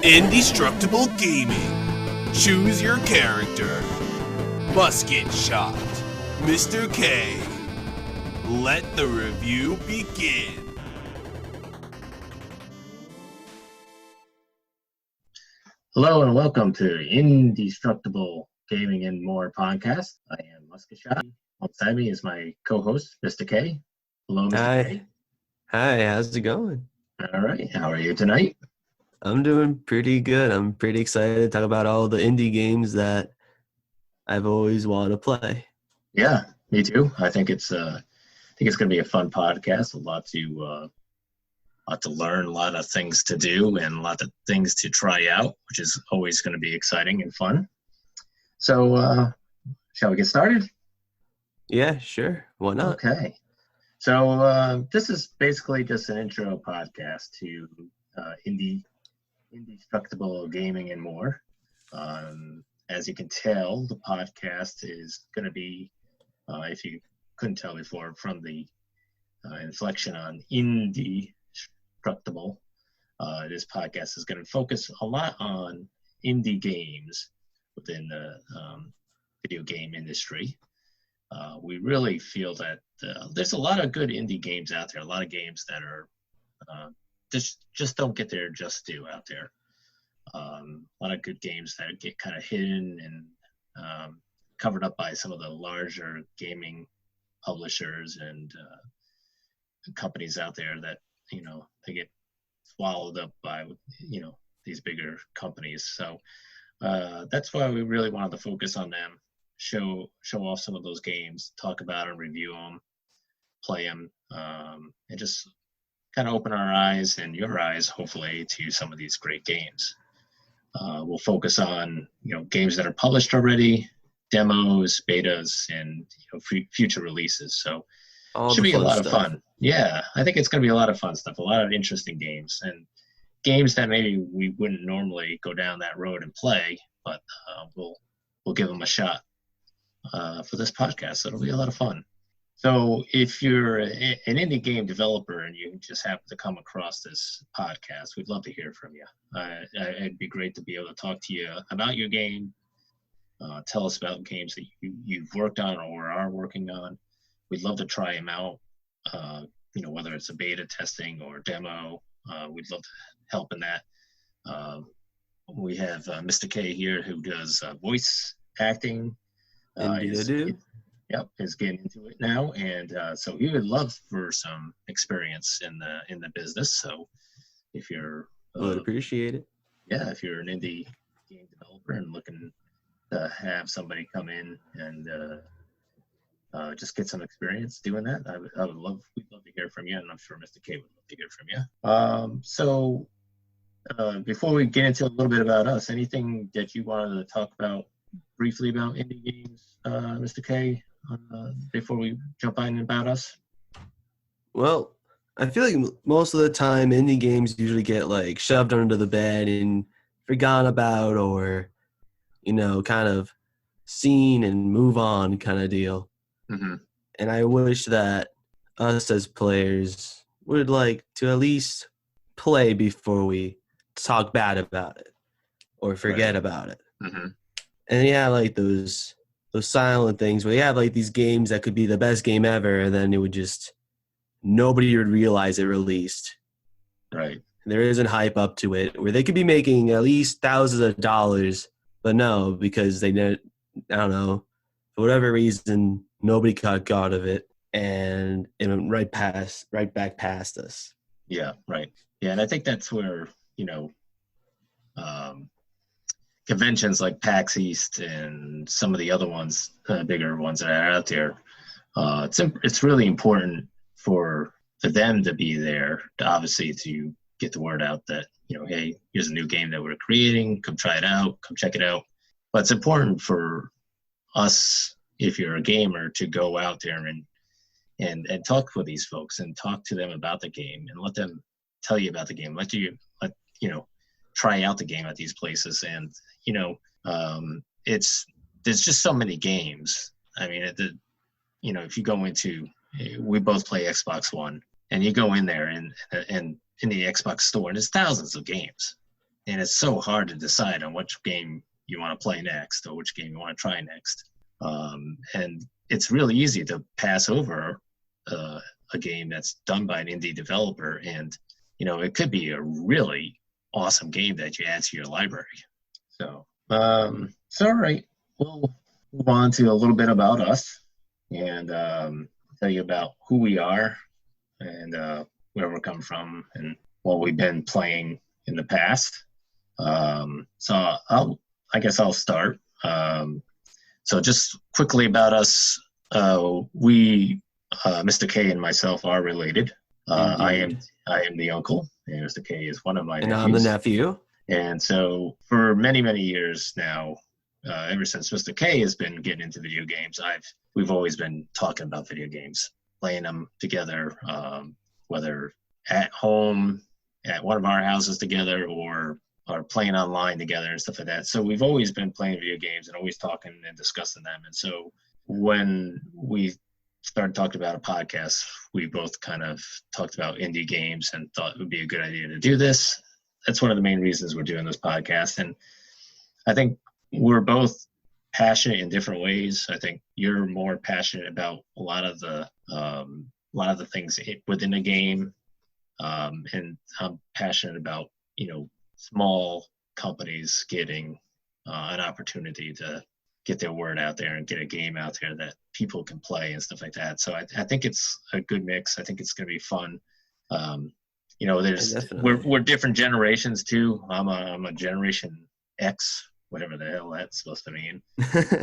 Indestructible Gaming. Choose your character. Musket Shot. Mr. K. Let the review begin. Hello and welcome to Indestructible Gaming and More podcast. I am Musket Shot. Alongside me is my co-host, Mr. K. Hello, Mr. K. Hi, how's it going? All right, how are you tonight? I'm doing pretty good. I'm pretty excited to talk about all the indie games that I've always wanted to play. Yeah, me too. I think it's going to be a fun podcast. A lot to learn, a lot of things to do, and a lot of things to try out, which is always going to be exciting and fun. So, shall we get started? Yeah, sure. Why not? Okay. So this is basically just an intro podcast to Indestructible Gaming and More. As you can tell, the podcast is going to be, if you couldn't tell before, from the inflection on indestructible. This podcast is going to focus a lot on indie games within the video game industry. We really feel that there's a lot of good indie games out there, a lot of games that are just don't get their just due out there. A lot of good games that get kind of hidden and covered up by some of the larger gaming publishers and companies out there that, they get swallowed up by, these bigger companies. So that's why we really wanted to focus on them, show off some of those games, talk about them, review them, play them, and just kind of open our eyes and your eyes, hopefully, to some of these great games. We'll focus on, games that are published already, demos, betas, and future releases. So it should be a lot of fun. Yeah, I think it's going to be a lot of fun stuff, a lot of interesting games, and games that maybe we wouldn't normally go down that road and play, but we'll give them a shot for this podcast. So it'll be a lot of fun. So if you're an indie game developer and you just happen to come across this podcast, we'd love to hear from you. It'd be great to be able to talk to you about your game. Tell us about games that you've worked on or are working on. We'd love to try them out, whether it's a beta testing or demo. We'd love to help in that. We have Mr. K here who does voice acting. Indeed, I do. Yep, is getting into it now, and so he would love for some experience in the business. So if you're would appreciate it. Yeah, if you're an indie game developer and looking to have somebody come in and just get some experience doing that, we'd love to hear from you, and I'm sure Mr. K would love to hear from you. So before we get into a little bit about us, anything that you wanted to talk about briefly about indie games, Mr. K? Before we jump in about us? Well, I feel like most of the time indie games usually get shoved under the bed and forgotten about, or kind of seen and move on kind of deal. Mm-hmm. And I wish that us as players would like to at least play before we talk bad about it or forget about it. Mm-hmm. And those silent things where you have these games that could be the best game ever, and then it would just nobody would realize it released. Right. There isn't hype up to it where they could be making at least thousands of dollars, but no, because I don't know, for whatever reason, nobody got of it, and it went right back past us. Yeah. Right. Yeah. And I think that's where, conventions like PAX East and some of the other ones, bigger ones that are out there, it's really important for them to be there, obviously, to get the word out that, hey, here's a new game that we're creating, come try it out, come check it out. But it's important for us, if you're a gamer, to go out there and talk with these folks and talk to them about the game and let them tell you about the game, let try out the game at these places. And there's just so many games. I mean, if you go into, we both play Xbox One, and you go in there and in the Xbox store, and there's thousands of games. and it's so hard to decide on which game you want to play next or which game you want to try next. And it's really easy to pass over a game that's done by an indie developer, and it could be a really awesome game that you add to your library. So, all right, we'll move on to a little bit about us and tell you about who we are and where we're coming from and what we've been playing in the past. So I guess I'll start. So just quickly about us, Mr. K and myself are related. I am the uncle, and Mr. K is one of my nephews. And I'm the nephew. And so for many, many years now, ever since Mr. K has been getting into video games, we've always been talking about video games, playing them together, whether at home, at one of our houses together, or playing online together and stuff like that. So we've always been playing video games and always talking and discussing them. And so when we started talking about a podcast, we both kind of talked about indie games and thought it would be a good idea to do this. That's one of the main reasons we're doing this podcast. And I think we're both passionate in different ways. I think you're more passionate about a lot of the things within a game. And I'm passionate about, small companies getting an opportunity to get their word out there and get a game out there that people can play and stuff like that. So I think it's a good mix. I think it's going to be fun. We're different generations too. I'm a Generation X, whatever the hell that's supposed to mean.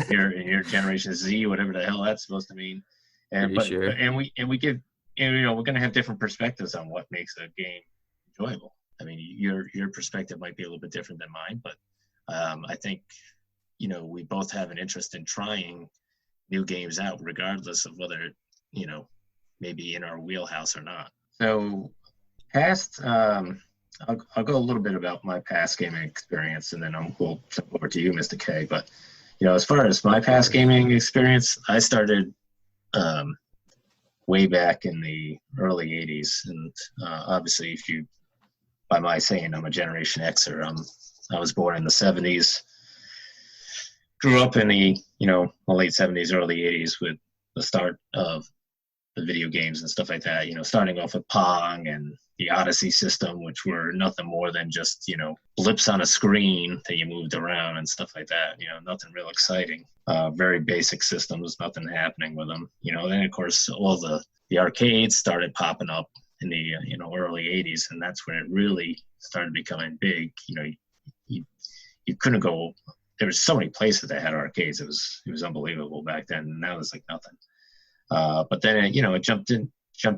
You're Generation Z, whatever the hell that's supposed to mean. And we give, we're going to have different perspectives on what makes a game enjoyable. I mean, your perspective might be a little bit different than mine, but I think, we both have an interest in trying new games out, regardless of whether, maybe in our wheelhouse or not. So past, I'll go a little bit about my past gaming experience, and then we'll jump over to you, Mr. K. But, as far as my past gaming experience, I started way back in the early 80s. And obviously, by my saying I'm a Generation Xer, I was born in the 70s, grew up in the, late 70s, early 80s with the start of the video games and stuff like that, starting off with Pong and the Odyssey system, which were nothing more than just, blips on a screen that you moved around and stuff like that, nothing real exciting. Very basic systems, nothing happening with them. Then, of course, all the arcades started popping up in the early 80s, and that's when it really started becoming big. You couldn't go. There was so many places that had arcades. It was unbelievable back then, and now there's like nothing. But then it jumped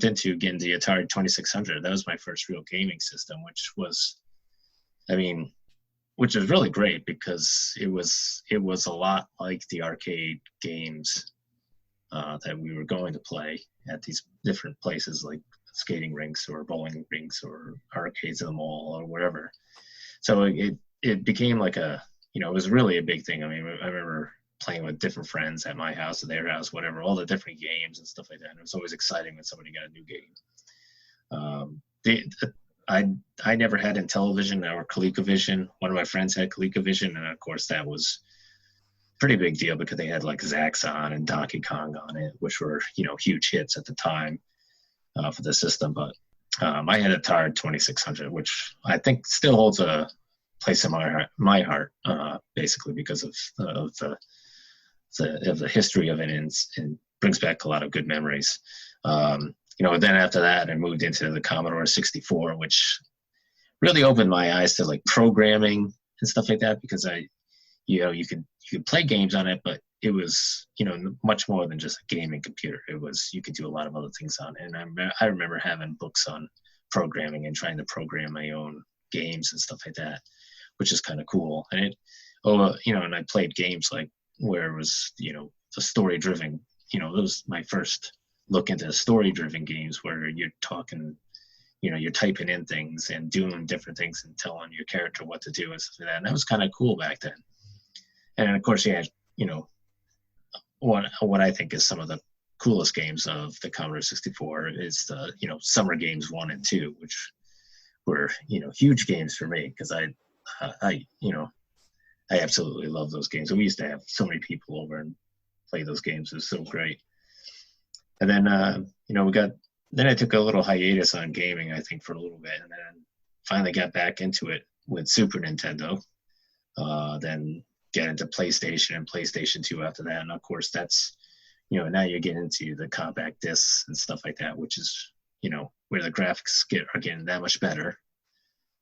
into getting the Atari 2600. That was my first real gaming system, which was really great because it was a lot like the arcade games that we were going to play at these different places like skating rinks or bowling rinks or arcades in the mall or whatever. So it became like it was really a big thing. I remember playing with different friends at my house, at their house, whatever, all the different games and stuff like that. And it was always exciting when somebody got a new game. I never had Intellivision or ColecoVision. One of my friends had ColecoVision, and of course that was a pretty big deal because they had like Zaxxon and Donkey Kong on it, which were huge hits at the time for the system. But I had Atari 2600, which I think still holds a place in my heart, basically because of the history of it, and brings back a lot of good memories. Then after that, I moved into the Commodore 64, which really opened my eyes to like programming and stuff like that, because you could play games on it, but it was much more than just a gaming computer. You could do a lot of other things on it. And I remember having books on programming and trying to program my own games and stuff like that, which is kind of cool. And and I played games like where it was the story driven. It was my first look into story driven games where you're talking, you're typing in things and doing different things and telling your character what to do and stuff like that. And that was kind of cool back then. And of course, what I think is some of the coolest games of the Commodore 64 is the Summer Games 1 and 2, which were huge games for me because I absolutely love those games. And we used to have so many people over and play those games. It was so great. And then, then I took a little hiatus on gaming, I think, for a little bit, and then finally got back into it with Super Nintendo. Then get into PlayStation and PlayStation 2 after that. And of course, that's, now you get into the compact discs and stuff like that, which is, where the graphics are getting that much better.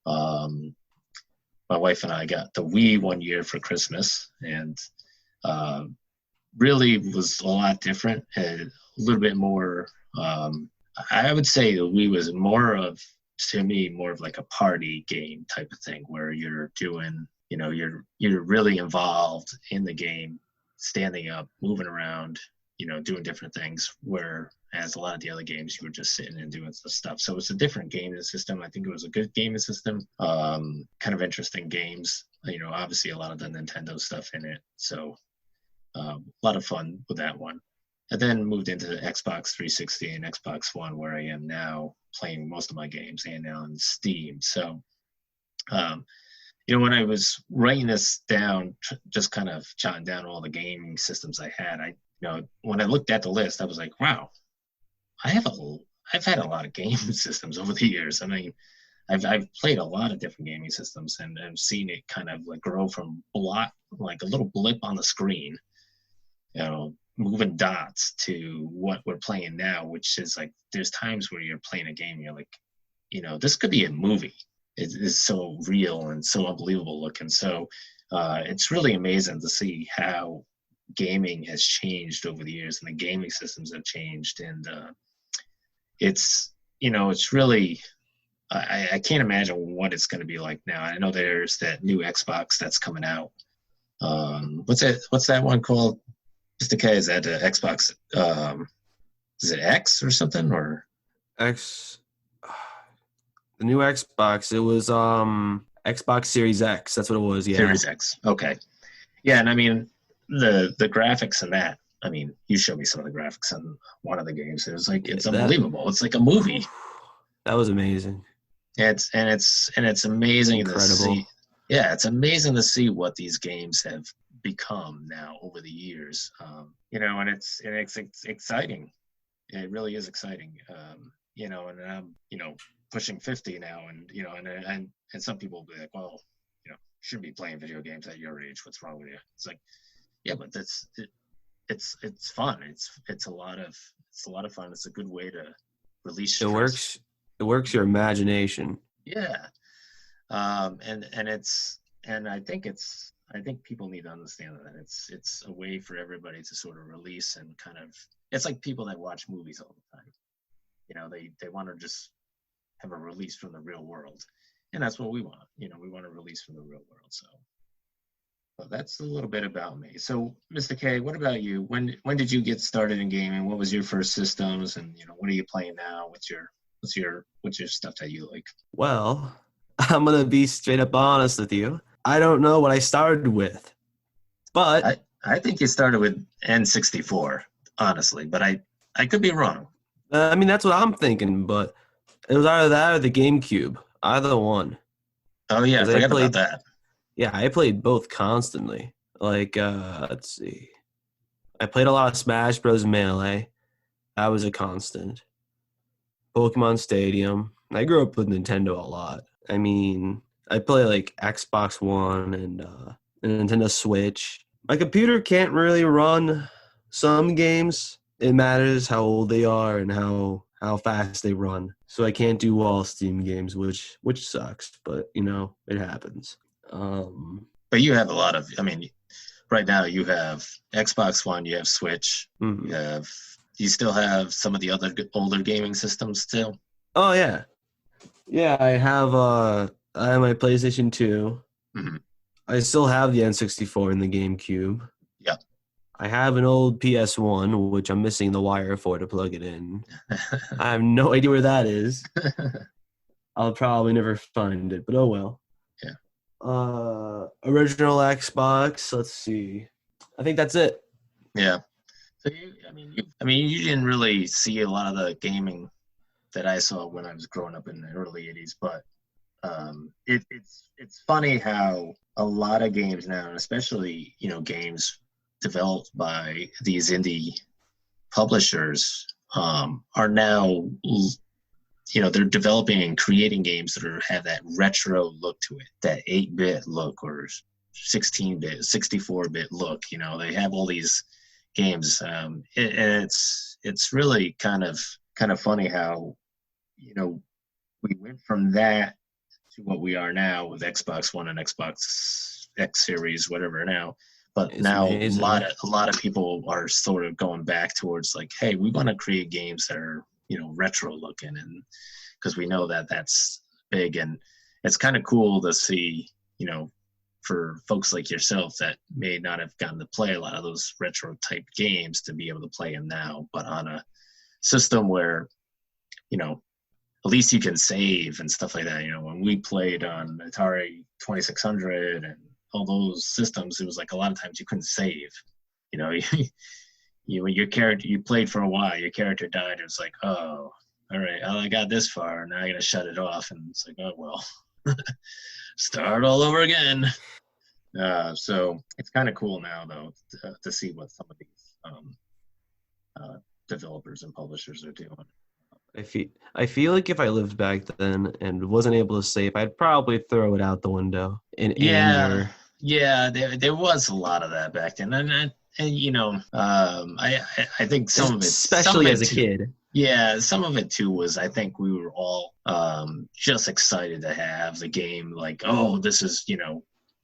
My wife and I got the Wii one year for Christmas, and really was a lot different, and a little bit more. I would say the Wii was to me, more of like a party game type of thing, where you're doing, you're really involved in the game, standing up, moving around, doing different things, whereas a lot of the other games you were just sitting and doing stuff. So it's a different gaming system. I think it was a good gaming system. Kind of interesting games, obviously a lot of the Nintendo stuff in it. So a lot of fun with that one. And then moved into the Xbox 360 and Xbox One, where I am now playing most of my games, and now on Steam. So, when I was writing this down, just kind of jotting down all the gaming systems I had, when I looked at the list, I was like, wow, I've had a lot of gaming systems over the years. I mean, I've played a lot of different gaming systems, and I've seen it kind of like grow from like a little blip on the screen, moving dots, to what we're playing now, which is like, there's times where you're playing a game, you're like, this could be a movie. It is so real and so unbelievable looking. So it's really amazing to see how gaming has changed over the years, and the gaming systems have changed. And it's really, I can't imagine what it's going to be like now. I know there's that new Xbox that's coming out. What's that one called? Mr. K, is that Xbox? Is it X or something, or X? The new Xbox. It was Xbox Series X. That's what it was. Yeah. Series X. Okay. Yeah, and I mean the graphics in that. I mean, you showed me some of the graphics on one of the games. It was like, it's unbelievable. It's like a movie. That was amazing. It's amazing. Incredible. To see. Yeah, it's amazing to see what these games have become now over the years. And it's exciting. It really is exciting. And I'm pushing 50 now, and and some people will be like, well, you shouldn't be playing video games at your age. What's wrong with you? It's like, yeah, but it's fun. It's a lot of fun. It's a good way to release stress. It works your imagination. Yeah. And I think people need to understand that it's a way for everybody to sort of release, and kind of, it's like people that watch movies all the time. They want to just have a release from the real world, and that's what we want. We want to release from the real world. So, well, that's a little bit about me. So, Mr. K, what about you? When did you get started in gaming? What was your first systems, and what are you playing now? What's your stuff that you like? Well, I'm gonna be straight up honest with you. I don't know what I started with, but I think you started with N64, honestly, but I could be wrong. I mean, that's what I'm thinking, but it was either that or the GameCube, either one. Oh yeah, I forgot about that. Yeah, I played both constantly. Like, let's see, I played a lot of Smash Bros. Melee. That was a constant. Pokemon Stadium. I grew up with Nintendo a lot. I mean, I play like Xbox One and Nintendo Switch. My computer can't really run some games. It matters how old they are and how fast they run. So I can't do all Steam games, which sucks, but it happens. But you have a lot of, right now you have Xbox One, you have Switch, mm-hmm. You still have some of the other older gaming systems still? Oh yeah. Yeah, I have my PlayStation 2. Mm-hmm. I still have the N64 and the GameCube. Yeah. I have an old PS1, which I'm missing the wire for to plug it in. I have no idea where that is. I'll probably never find it, but oh well. Yeah. Original Xbox, let's see. I think that's it. Yeah. So you didn't really see a lot of the gaming that I saw when I was growing up in the early 80s, but it's it's funny how a lot of games now, and especially, games developed by these indie publishers, are now, they're developing and creating games that have that retro look to it, that 8-bit look or 16-bit, 64-bit look. They have all these games, and it's really kind of funny how, we went from that to what we are now with Xbox One and Xbox X Series, whatever now. But It's now amazing. a lot of people are sort of going back towards like, hey, we want to create games that are, retro looking, and because we know that that's big, and it's kind of cool to see, for folks like yourself that may not have gotten to play a lot of those retro type games to be able to play them now, but on a system where, at least you can save and stuff like that. When we played on Atari 2600 and all those systems, it was like a lot of times you couldn't save. When your character, you played for a while, your character died. It was like, oh, all right, I got this far. Now I got to shut it off. And it's like, oh, well, start all over again. So it's kind of cool now, though, to see what some of these developers and publishers are doing. I feel like if I lived back then and wasn't able to save, I'd probably throw it out the window in anger. Yeah, there was a lot of that back then, and I think some of it, especially as a kid. Yeah, some of it too was, I think we were all just excited to have the game. Like, oh, this is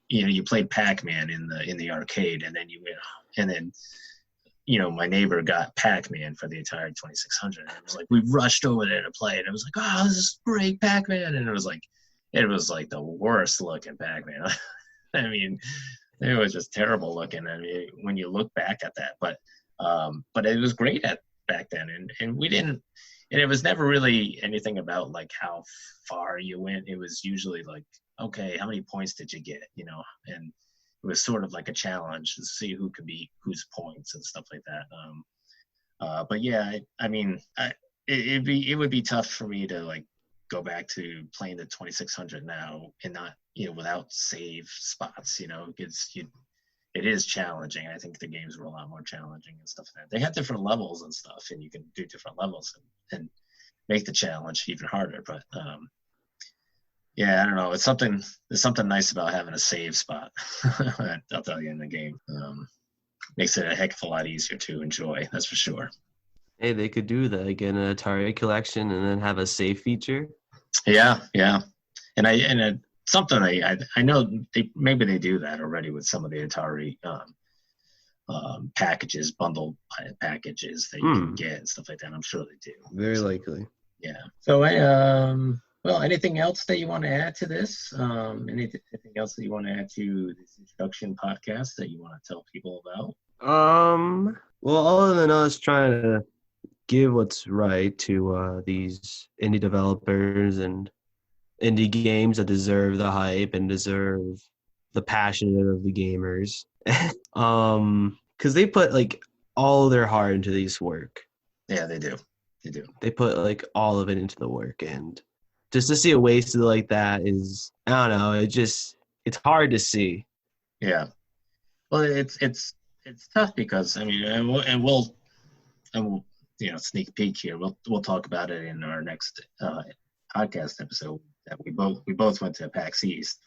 you played Pac-Man in the arcade, and then my neighbor got Pac-Man for the Atari 2600. And it was like, we rushed over there to play it. It was like, oh, this is great, Pac-Man. And it was like the worst looking Pac-Man. I mean, it was just terrible looking. I mean, when you look back at that, but it was great back then. And we didn't, and it was never really anything about like how far you went. It was usually like, okay, how many points did you get? And it was sort of like a challenge to see who could beat whose points and stuff like that. But yeah, it would be tough for me to like go back to playing the 2600 now and not, without save spots, because it is challenging. I think the games were a lot more challenging and stuff like that. They had different levels and stuff, and you can do different levels and make the challenge even harder. But yeah, I don't know. There's something nice about having a save spot. I'll tell you, in the game. Makes it a heck of a lot easier to enjoy. That's for sure. Hey, they could do that, get an Atari collection and then have a save feature. Yeah, and something I know maybe they do that already with some of the Atari packages, bundled packages that you can get and stuff like that. I'm sure they do. Very likely. Yeah. So well, anything else that you want to add to this? Anything else that you want to add to this introduction podcast that you want to tell people about? Well, other than us trying to give what's right to these indie developers and indie games that deserve the hype and deserve the passion of the gamers, because they put like all their heart into this work. Yeah, they do. They put like all of it into the work, and just to see it wasted like that is, I don't know, it's hard to see. Yeah. Well, it's tough because, I mean, and we'll sneak peek here. We'll talk about it in our next podcast episode. That we both went to PAX East,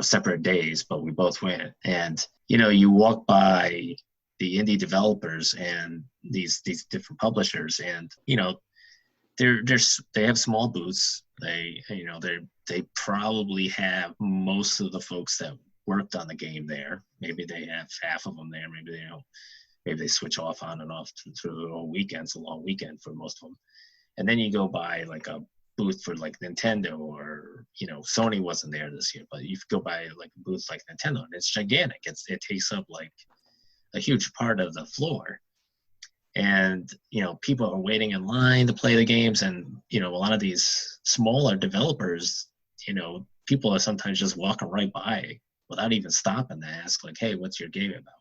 separate days, but we both went. And you walk by the indie developers and these different publishers, and they have small booths. They probably have most of the folks that worked on the game there. Maybe they have half of them there. Maybe they don't. Maybe they switch off on and off through the whole weekend. It's a long weekend for most of them. And then you go by like a booth for like Nintendo, or Sony wasn't there this year, but you go by like a booth like Nintendo, and it's gigantic. It takes up like a huge part of the floor. And people are waiting in line to play the games, and a lot of these smaller developers, people are sometimes just walking right by without even stopping to ask, like, hey, what's your game about?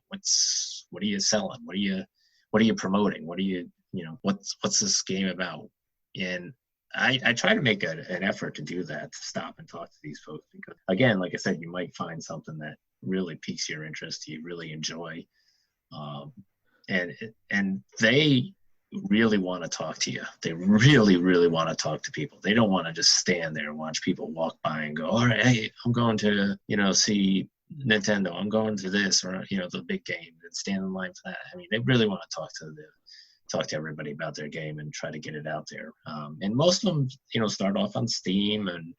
What are you selling? What are you promoting? What are you what's this game about? And I try to make an effort to do that, to stop and talk to these folks, because again, like I said, you might find something that really piques your interest, you really enjoy, um, and they really want to talk to you. They really, really want to talk to people. They don't want to just stand there and watch people walk by and go, all right, hey, I'm going to, see Nintendo. I'm going to this, or, the big game, and stand in line for that. I mean, they really want to talk to everybody about their game and try to get it out there. And most of them, start off on Steam and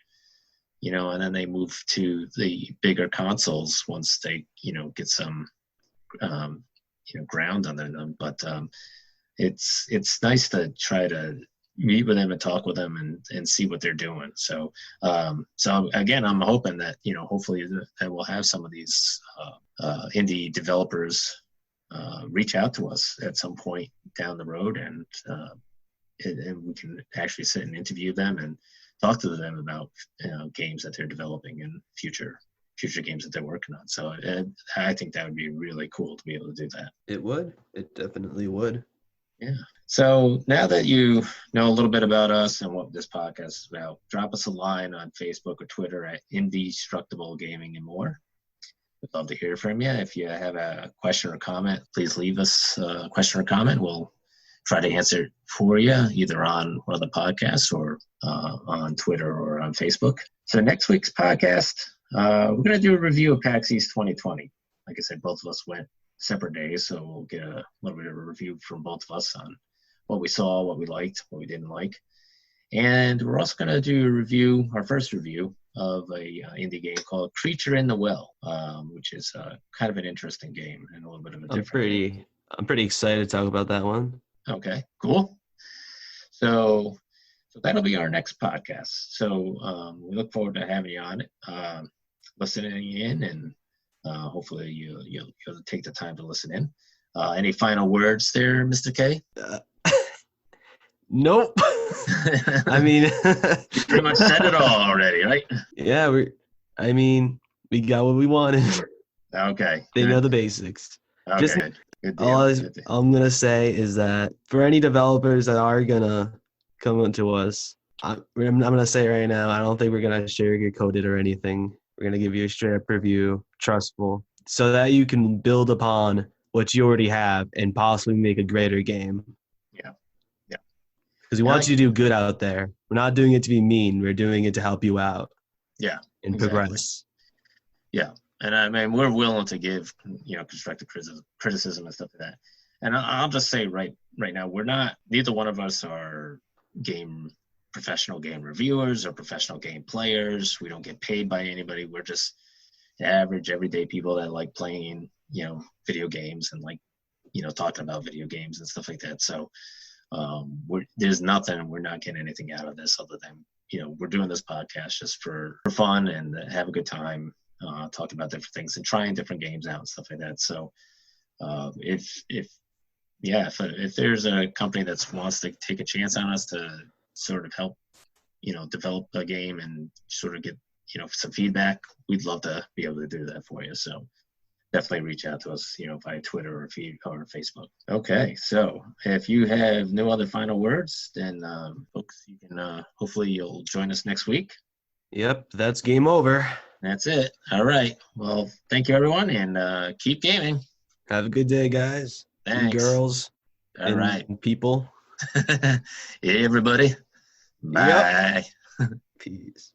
then they move to the bigger consoles once they, get some, ground under them. But it's nice to try to meet with them and talk with them and see what they're doing. So again, I'm hoping that, hopefully that we'll have some of these indie developers reach out to us at some point down the road, and we can actually sit and interview them and talk to them about games that they're developing and future games that they're working on. So I think that would be really cool to be able to do that. It would. It definitely would. Yeah. So now that you know a little bit about us and what this podcast is about, drop us a line on Facebook or Twitter at Indestructible Gaming and More. We'd love to hear from you. If you have a question or comment, please leave us a question or comment. We'll try to answer it for you, either on one of the podcasts or on Twitter or on Facebook. So next week's podcast, we're going to do a review of PAX East 2020. Like I said, both of us went separate days, so we'll get a little bit of a review from both of us on what we saw, what we liked, what we didn't like. And we're also going to do our first review of a indie game called Creature in the Well, which is kind of an interesting game and a little bit of a different game. I'm pretty excited to talk about that one. Okay, cool. So that'll be our next podcast. So we look forward to having you on it, listening in, and hopefully you'll take the time to listen in. Any final words there, Mr. K? Nope. I mean, you pretty much said it all already, right? Yeah, we got what we wanted. Okay. They know the basics. Okay. Just, good deal. all I'm gonna say is that for any developers that are gonna come to us, I'm gonna say right now, I don't think we're gonna sugarcoat it or anything. We're gonna give you a straight up review, trustful, so that you can build upon what you already have and possibly make a greater game. Yeah. Because we want you to do good out there. We're not doing it to be mean. We're doing it to help you out. Yeah. And progress. Yeah. And I mean, we're willing to give, constructive criticism and stuff like that. And I'll just say right now, neither one of us are professional game reviewers or professional game players. We don't get paid by anybody. We're just average, everyday people that like playing, video games and like, talking about video games and stuff like that. So there's nothing, we're not getting anything out of this other than, we're doing this podcast just for fun and have a good time, talking about different things and trying different games out and stuff like that. So if there's a company that wants to take a chance on us to sort of help, develop a game and sort of get, some feedback, we'd love to be able to do that for you. So definitely reach out to us, via Twitter or Facebook. Okay, so if you have no other final words, then folks, you can hopefully you'll join us next week. Yep, that's game over. That's it. All right. Well, thank you, everyone, and keep gaming. Have a good day, guys. Thanks. And girls. All right. And people. Hey, everybody. Bye. Yep. Peace.